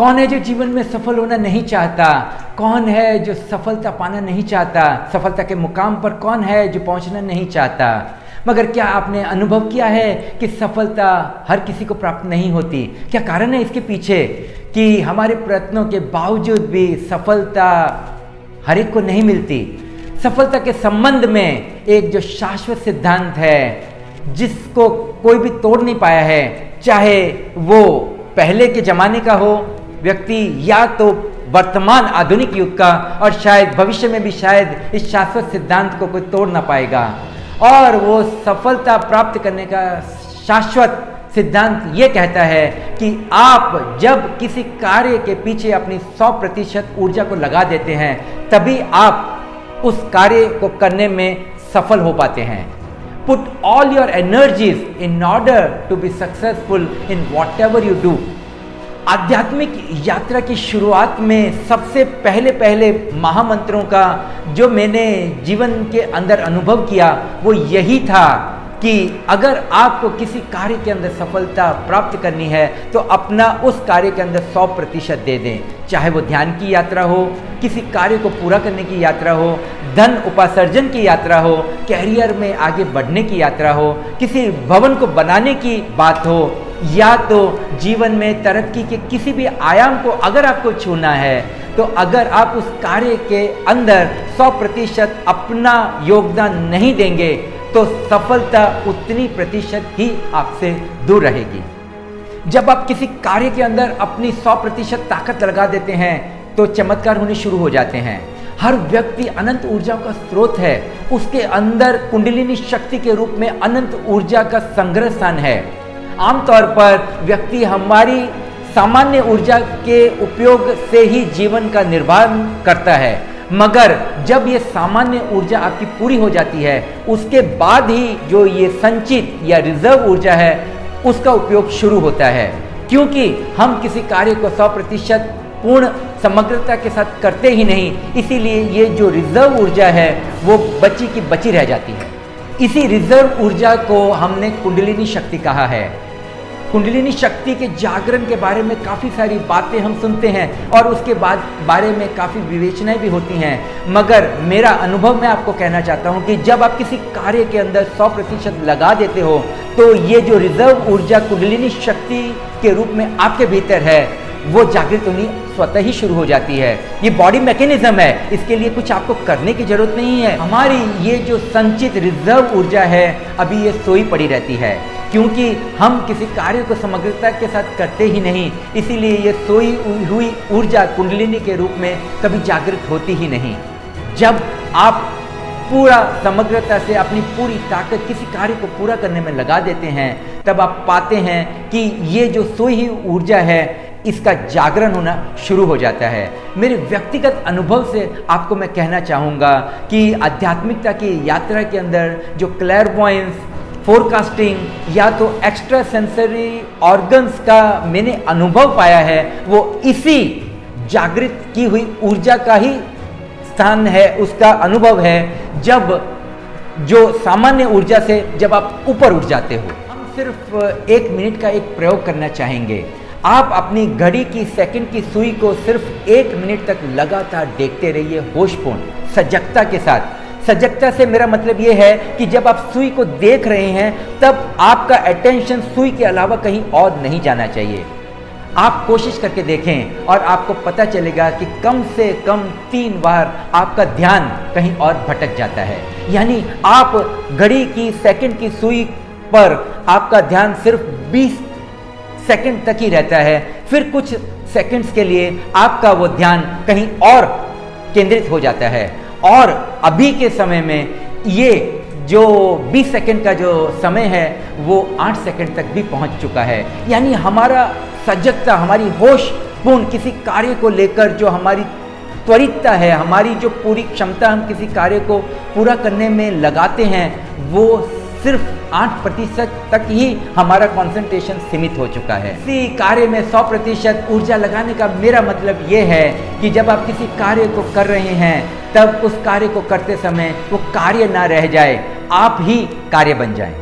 कौन है जो जीवन में सफल होना नहीं चाहता? कौन है जो सफलता पाना नहीं चाहता? सफलता के मुकाम पर कौन है जो पहुंचना नहीं चाहता? मगर क्या आपने अनुभव किया है कि सफलता हर किसी को प्राप्त नहीं होती? क्या कारण है इसके पीछे कि हमारे प्रयत्नों के बावजूद भी सफलता हर एक को नहीं मिलती? सफलता के संबंध में एक जो शाश्वत सिद्धांत है जिसको कोई भी तोड़ नहीं पाया है, चाहे वो पहले के ज़माने का हो व्यक्ति या तो वर्तमान आधुनिक युग का, और शायद भविष्य में भी शायद इस शाश्वत सिद्धांत को कोई तोड़ ना पाएगा। और वो सफलता प्राप्त करने का शाश्वत सिद्धांत ये कहता है कि आप जब किसी कार्य के पीछे अपनी 100% ऊर्जा को लगा देते हैं तभी आप उस कार्य को करने में सफल हो पाते हैं। Put all your energies in order to be successful in whatever you do। आध्यात्मिक यात्रा की शुरुआत में सबसे पहले महामंत्रों का जो मैंने जीवन के अंदर अनुभव किया वो यही था कि अगर आपको किसी कार्य के अंदर सफलता प्राप्त करनी है तो अपना उस कार्य के अंदर 100% दे दें। चाहे वो ध्यान की यात्रा हो, किसी कार्य को पूरा करने की यात्रा हो, धन उपार्जन की यात्रा हो, कैरियर में आगे बढ़ने की यात्रा हो, किसी भवन को बनाने की बात हो, या तो जीवन में तरक्की के किसी भी आयाम को अगर आपको छूना है तो अगर आप उस कार्य के अंदर 100% अपना योगदान नहीं देंगे तो सफलता उतनी प्रतिशत ही आपसे दूर रहेगी। जब आप किसी कार्य के अंदर अपनी 100% ताकत लगा देते हैं तो चमत्कार होने शुरू हो जाते हैं। हर व्यक्ति अनंत ऊर्जा का स्रोत है, उसके अंदर कुंडलिनी शक्ति के रूप में अनंत ऊर्जा का संग्रह स्थान है। आमतौर पर व्यक्ति हमारी सामान्य ऊर्जा के उपयोग से ही जीवन का निर्वाह करता है, मगर जब ये सामान्य ऊर्जा आपकी पूरी हो जाती है उसके बाद ही जो ये संचित या रिजर्व ऊर्जा है उसका उपयोग शुरू होता है। क्योंकि हम किसी कार्य को 100% पूर्ण समग्रता के साथ करते ही नहीं, इसीलिए ये जो रिजर्व ऊर्जा है वो बची की बची रह जाती है। इसी रिजर्व ऊर्जा को हमने कुंडलिनी शक्ति कहा है। कुंडलिनी शक्ति के जागरण के बारे में काफ़ी सारी बातें हम सुनते हैं और उसके बाद बारे में काफ़ी विवेचनाएं भी होती हैं, मगर मेरा अनुभव मैं आपको कहना चाहता हूं कि जब आप किसी कार्य के अंदर 100% लगा देते हो तो ये जो रिजर्व ऊर्जा कुंडलिनी शक्ति के रूप में आपके भीतर है वो जागृत होनी स्वतः ही शुरू हो जाती है। ये बॉडी मैकेनिज्म है, इसके लिए कुछ आपको करने की जरूरत नहीं है। हमारी ये जो संचित रिजर्व ऊर्जा है अभी ये सोई पड़ी रहती है क्योंकि हम किसी कार्य को समग्रता के साथ करते ही नहीं, इसीलिए ये सोई हुई ऊर्जा कुंडलिनी के रूप में कभी जागृत होती ही नहीं। जब आप पूरा समग्रता से अपनी पूरी ताकत किसी कार्य को पूरा करने में लगा देते हैं तब आप पाते हैं कि ये जो सोई हुई ऊर्जा है इसका जागरण होना शुरू हो जाता है। मेरे व्यक्तिगत अनुभव से आपको मैं कहना चाहूँगा कि आध्यात्मिकता की यात्रा के अंदर जो क्लैरवॉयंस, फोरकास्टिंग या तो एक्स्ट्रा सेंसरी ऑर्गन्स का मैंने अनुभव पाया है वो इसी जागृत की हुई ऊर्जा का ही स्थान है, उसका अनुभव है जब जो सामान्य ऊर्जा से जब आप ऊपर उठ जाते हो। हम सिर्फ 1 मिनट का एक प्रयोग करना चाहेंगे। आप अपनी घड़ी की सेकंड की सुई को सिर्फ 1 मिनट तक लगातार देखते रहिए होशपूर्ण सजगता के साथ। सजगता से मेरा मतलब ये है कि जब आप सुई को देख रहे हैं तब आपका अटेंशन सुई के अलावा कहीं और नहीं जाना चाहिए। आप कोशिश करके देखें और आपको पता चलेगा कि कम से कम 3 बार आपका ध्यान कहीं और भटक जाता है। यानी आप घड़ी की सेकंड की सुई पर आपका ध्यान सिर्फ 20 सेकंड तक ही रहता है, फिर कुछ सेकंड्स के लिए आपका वो ध्यान कहीं और केंद्रित हो जाता है। और अभी के समय में ये जो 20 सेकंड का जो समय है वो 8 सेकंड तक भी पहुंच चुका है। यानी हमारा सजगता, हमारी होशपूर्ण किसी कार्य को लेकर जो हमारी त्वरितता है, हमारी जो पूरी क्षमता हम किसी कार्य को पूरा करने में लगाते हैं वो सिर्फ 8% तक ही हमारा कंसंट्रेशन सीमित हो चुका है। इसी कार्य में 100% ऊर्जा लगाने का मेरा मतलब ये है कि जब आप किसी कार्य को कर रहे हैं तब उस कार्य को करते समय वो कार्य ना रह जाए, आप ही कार्य बन जाएं।